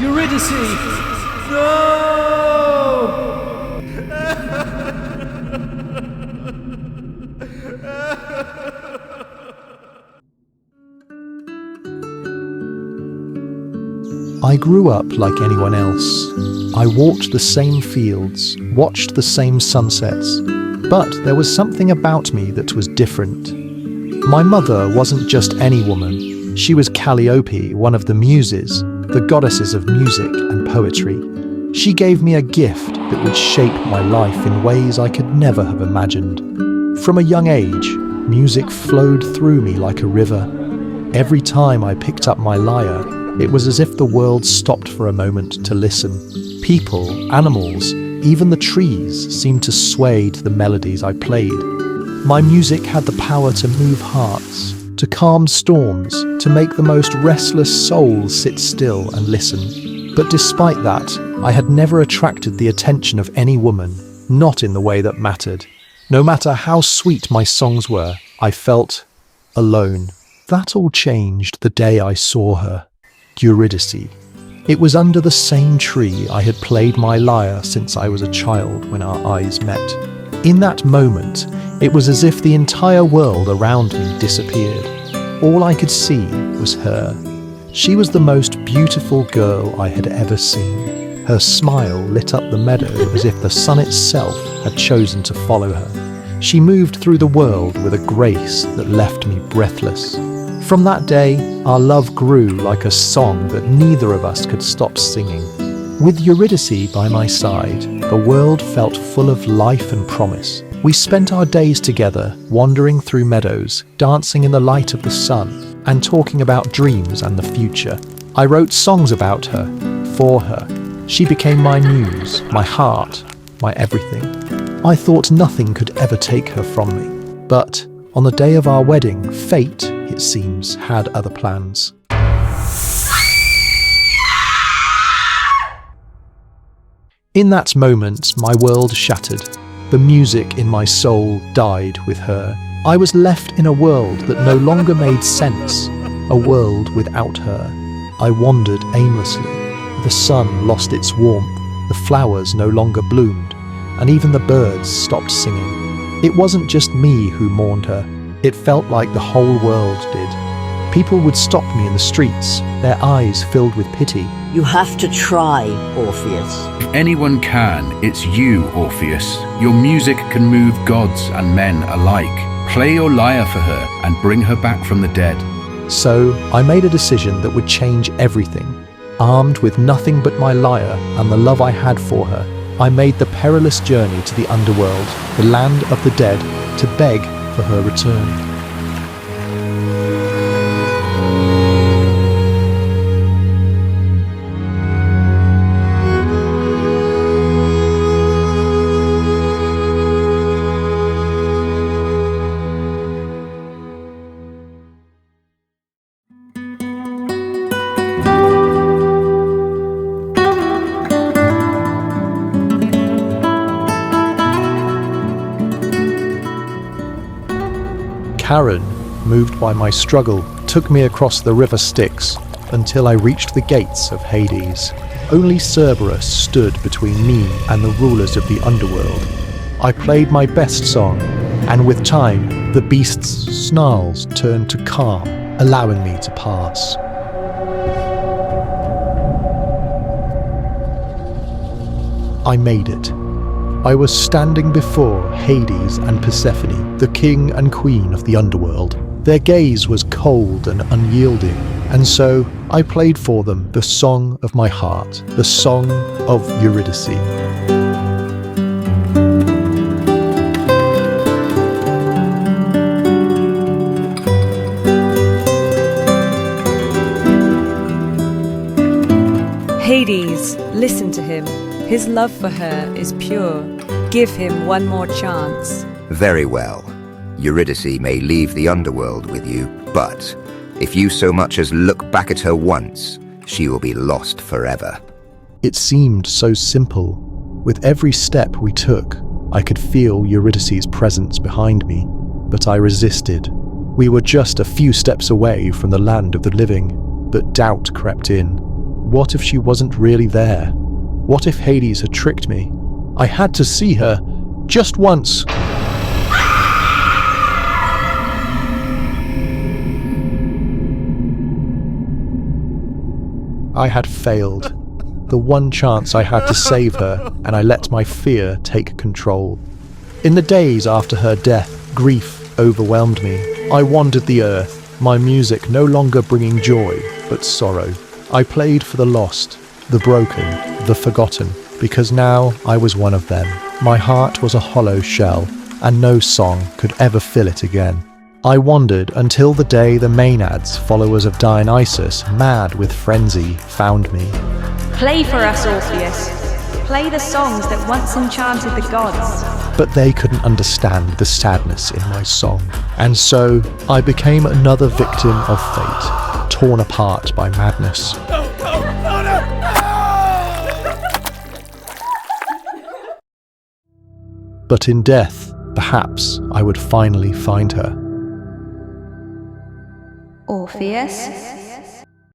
Eurydice! No! I grew up like anyone else. I walked the same fields, watched the same sunsets, but there was something about me that was different. My mother wasn't just any woman. She was Calliope, one of the Muses, the goddesses of music and poetry. She gave me a gift that would shape my life in ways I could never have imagined. From a young age, music flowed through me like a river. Every time I picked up my lyre, it was as if the world stopped for a moment to listen. People, animals, even the trees seemed to sway to the melodies I played. My music had the power to move hearts, to calm storms, to make the most restless souls sit still and listen. But despite that, I had never attracted the attention of any woman, not in the way that mattered. No matter how sweet my songs were, I felt alone. That all changed the day I saw her. Eurydice. It was under the same tree I had played my lyre since I was a child when our eyes met. In that moment, it was as if the entire world around me disappeared. All I could see was her. She was the most beautiful girl I had ever seen. Her smile lit up the meadow as if the sun itself had chosen to follow her. She moved through the world with a grace that left me breathless. From that day, our love grew like a song that neither of us could stop singing. With Eurydice by my side, the world felt full of life and promise. We spent our days together, wandering through meadows, dancing in the light of the sun, and talking about dreams and the future. I wrote songs about her, for her. She became my muse, my heart, my everything. I thought nothing could ever take her from me. But on the day of our wedding, fate, it seems, had other plans. In that moment, my world shattered. The music in my soul died with her. I was left in a world that no longer made sense, a world without her. I wandered aimlessly. The sun lost its warmth, the flowers no longer bloomed, and even the birds stopped singing. It wasn't just me who mourned her. It felt like the whole world did. People would stop me in the streets, their eyes filled with pity. You have to try, Orpheus. If anyone can, it's you, Orpheus. Your music can move gods and men alike. Play your lyre for her and bring her back from the dead. So I made a decision that would change everything. Armed with nothing but my lyre and the love I had for her, I made the perilous journey to the underworld, the land of the dead, to beg for her return. Charon, moved by my struggle, took me across the river Styx until I reached the gates of Hades. Only Cerberus stood between me and the rulers of the underworld. I played my best song, and with time, the beast's snarls turned to calm, allowing me to pass. I made it. I was standing before Hades and Persephone, the king and queen of the underworld. Their gaze was cold and unyielding, and so I played for them the song of my heart, the song of Eurydice. Hades, listen to him. His love for her is pure. Give him one more chance. Very well. Eurydice may leave the underworld with you, but if you so much as look back at her once, she will be lost forever. It seemed so simple. With every step we took, I could feel Eurydice's presence behind me, but I resisted. We were just a few steps away from the land of the living, but doubt crept in. What if she wasn't really there? What if Hades had tricked me? I had to see her, just once. I had failed. The one chance I had to save her, and I let my fear take control. In the days after her death, grief overwhelmed me. I wandered the earth, my music no longer bringing joy, but sorrow. I played for the lost, the broken, the forgotten, because now I was one of them. My heart was a hollow shell, and no song could ever fill it again. I wandered until the day the Maenads, followers of Dionysus, mad with frenzy, found me. Play for us, Orpheus. Play the songs that once enchanted the gods. But they couldn't understand the sadness in my song. And so I became another victim of fate, torn apart by madness. But in death, perhaps I would finally find her. Orpheus?